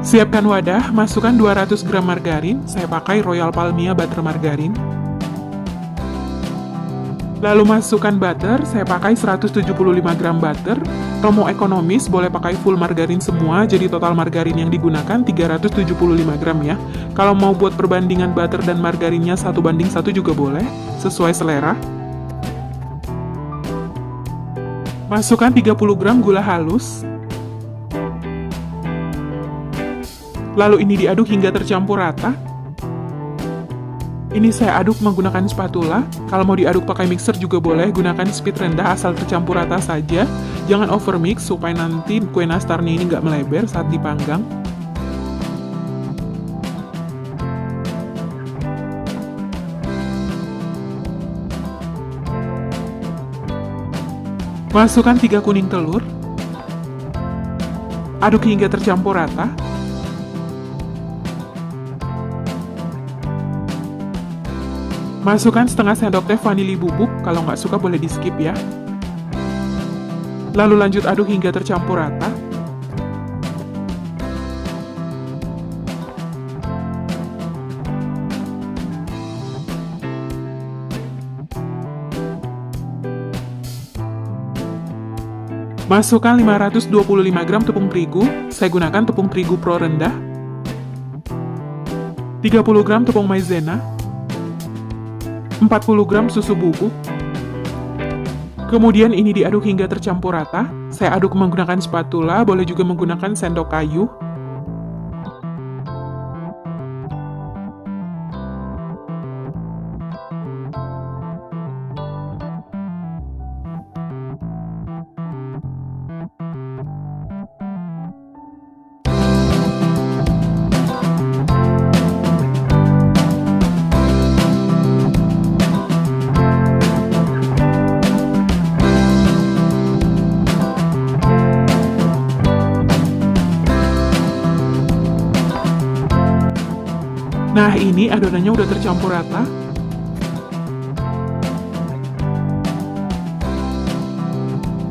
Siapkan wadah, masukkan 200 gram margarin, saya pakai Royal Palmia Butter Margarin. Lalu masukkan butter, saya pakai 175 gram butter. Kalau mau ekonomis, boleh pakai full margarin semua, jadi total margarin yang digunakan 375 gram ya. Kalau mau buat perbandingan butter dan margarinnya 1:1 juga boleh, sesuai selera. Masukkan 30 gram gula halus. Lalu ini diaduk hingga tercampur rata. Ini saya aduk menggunakan spatula. Kalau mau diaduk pakai mixer juga boleh, gunakan speed rendah asal tercampur rata saja. Jangan overmix supaya nanti kue nastarnya ini nggak melebar saat dipanggang. Masukkan 3 kuning telur. Aduk hingga tercampur rata. Masukkan setengah sendok teh vanili bubuk, kalau nggak suka boleh di skip ya. Lalu lanjut aduk hingga tercampur rata. Masukkan 525 gram tepung terigu, saya gunakan tepung terigu pro rendah. 30 gram tepung maizena. 40 gram susu bubuk. Kemudian ini diaduk hingga tercampur rata. Saya aduk menggunakan spatula, boleh juga menggunakan sendok kayu. Nah, ini adonannya udah tercampur rata.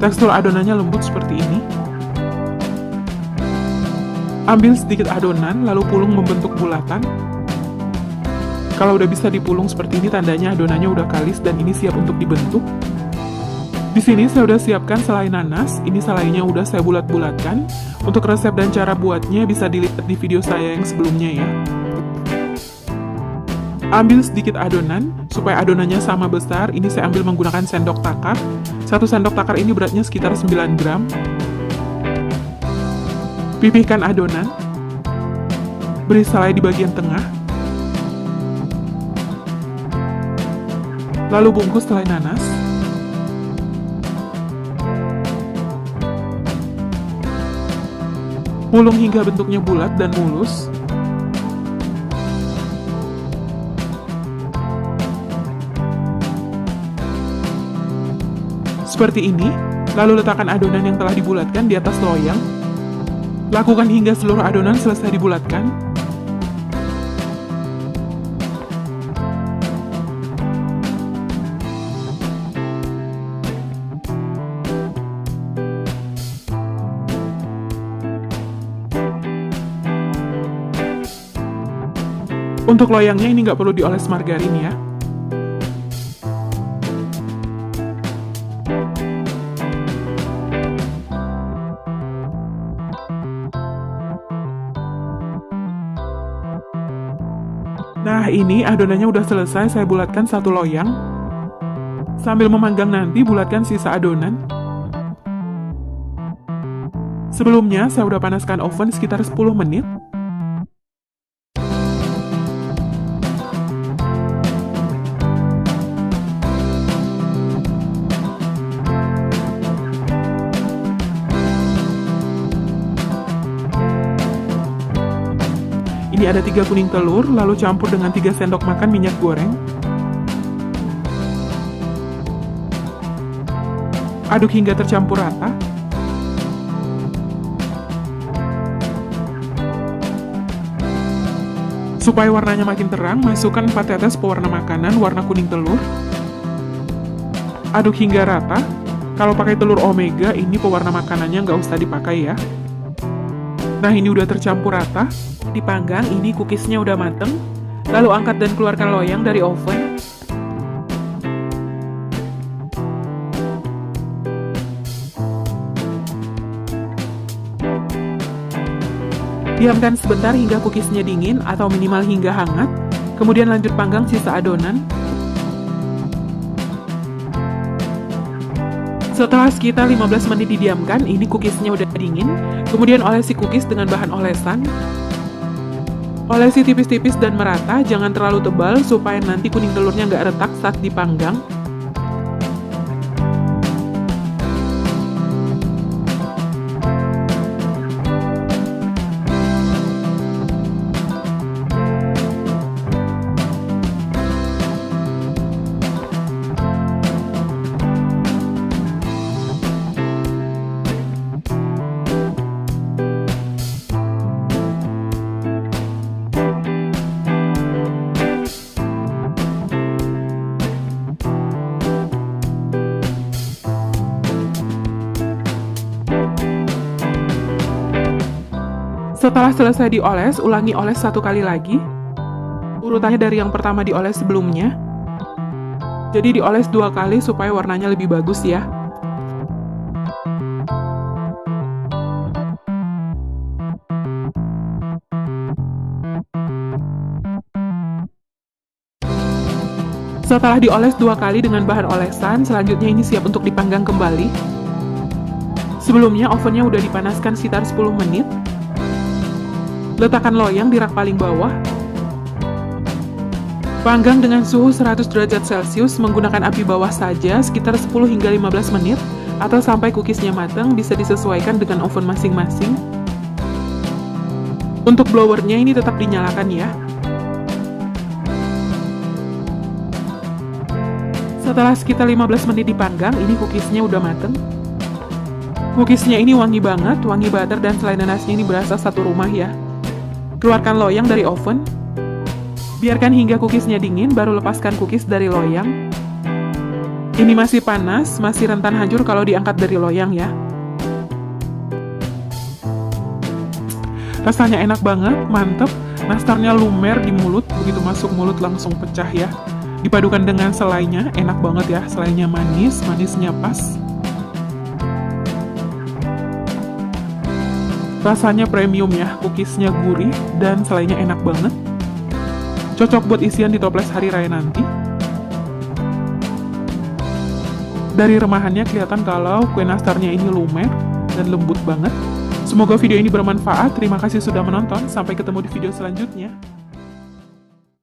Tekstur adonannya lembut seperti ini. Ambil sedikit adonan, lalu pulung membentuk bulatan. Kalau udah bisa dipulung seperti ini, tandanya adonannya udah kalis dan ini siap untuk dibentuk. Di sini saya udah siapkan selai nanas. Ini selainya udah saya bulat-bulatkan. Untuk resep dan cara buatnya bisa dilihat di video saya yang sebelumnya ya. Ambil sedikit adonan, supaya adonannya sama besar, ini saya ambil menggunakan sendok takar. 1 sendok takar ini beratnya sekitar 9 gram. Pipihkan adonan. Beri selai di bagian tengah. Lalu bungkus selai nanas. Pulung hingga bentuknya bulat dan mulus. Seperti ini, lalu letakkan adonan yang telah dibulatkan di atas loyang. Lakukan hingga seluruh adonan selesai dibulatkan. Untuk loyangnya ini nggak perlu dioles margarin ya. Nah, ini adonannya udah selesai, saya bulatkan 1 loyang. Sambil memanggang nanti, bulatkan sisa adonan. Sebelumnya, saya udah panaskan oven sekitar 10 menit. Ini ada 3 kuning telur, lalu campur dengan 3 sendok makan minyak goreng. Aduk hingga tercampur rata. Supaya warnanya makin terang, masukkan 4 tetes pewarna makanan warna kuning telur. Aduk hingga rata. Kalau pakai telur omega, ini pewarna makanannya nggak usah dipakai ya. Nah, ini udah tercampur rata. Dipanggang, ini cookiesnya udah mateng. Lalu angkat dan keluarkan loyang dari oven. Diamkan sebentar hingga cookiesnya dingin atau minimal hingga hangat. Kemudian lanjut panggang sisa adonan. Setelah sekitar 15 menit didiamkan, ini cookiesnya udah dingin. Kemudian olesi cookies dengan bahan olesan. Olesi tipis-tipis dan merata, jangan terlalu tebal supaya nanti kuning telurnya nggak retak saat dipanggang. Setelah selesai dioles, ulangi oles 1 kali lagi. Urutannya dari yang pertama dioles sebelumnya. Jadi dioles 2 kali supaya warnanya lebih bagus ya. Setelah dioles 2 kali dengan bahan olesan, selanjutnya ini siap untuk dipanggang kembali. Sebelumnya ovennya udah dipanaskan sekitar 10 menit. Letakkan loyang di rak paling bawah. Panggang dengan suhu 100 derajat Celcius menggunakan api bawah saja sekitar 10 hingga 15 menit atau sampai cookiesnya matang, bisa disesuaikan dengan oven masing-masing. Untuk blowernya ini tetap dinyalakan ya. Setelah sekitar 15 menit dipanggang, ini cookiesnya udah mateng. Cookiesnya ini wangi banget, wangi butter dan selai nanasnya ini berasa satu rumah ya. Keluarkan loyang dari oven. Biarkan hingga cookiesnya dingin, baru lepaskan cookies dari loyang. Ini masih panas, masih rentan hancur kalau diangkat dari loyang ya. Rasanya enak banget, mantep. Nastarnya lumer di mulut, begitu masuk mulut langsung pecah ya. Dipadukan dengan selainya, enak banget ya. Selainya manis, manisnya pas. Rasanya premium ya, cookiesnya gurih dan selainya enak banget. Cocok buat isian di toples hari raya nanti. Dari remahannya kelihatan kalau kue nastarnya ini lumer dan lembut banget. Semoga video ini bermanfaat. Terima kasih sudah menonton. Sampai ketemu di video selanjutnya.